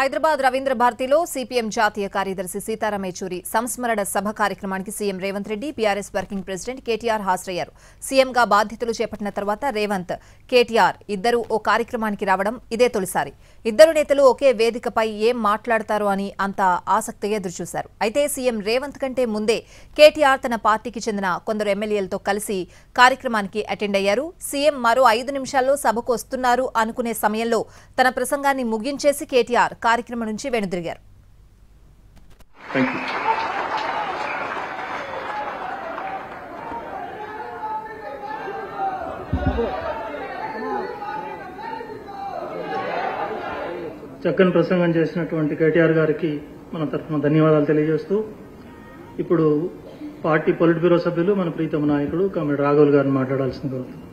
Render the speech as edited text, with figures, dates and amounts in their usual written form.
హైదరాబాద్ రవీంద్ర భారతిలో సిపిఎం జాతీయ కార్యదర్శి సీతారాం యెచూరి సంస్మరణ సభ కార్యక్రమానికి CM Revanth Reddy BRS working president KTR హాజరయ్యారు. సీఎంగా బాధ్యతలు చేపట్టిన తర్వాత రేవంత్, కేటీఆర్ ఇద్దరు ఓ కార్యక్రమానికి రావడం ఇదే తొలిసారి. ఇద్దరు నేతలు ఒకే వేదికపై ఏం మాట్లాడతారో అని అంతా ఆసక్తిగా ఎదురుచూశారు. అయితే సీఎం రేవంత్ కంటే ముందే కేటీఆర్ తన పార్టీకి చెందిన కొందరు ఎమ్మెల్యేలతో కలిసి కార్యక్రమానికి అటెండ్ అయ్యారు. సీఎం మరో 5 నిమిషాల్లో సభకు వస్తున్నారు అనుకునే సమయంలో తన ప్రసంగాన్ని ముగించేసి కేటీఆర్ కార్యక్రమం నుంచి వెనుదిరిగారు. చక్కని ప్రసంగం చేసినటువంటి కేటీఆర్ గారికి మన తరఫున ధన్యవాదాలు తెలియజేస్తూ ఇప్పుడు పార్టీ పొలిట్ బ్యూరో సభ్యులు మన ప్రీతమ నాయకుడు కామ్రేడ్ రాఘవుల్ గారిని మాట్లాడాల్సింది కోరుతున్నాం.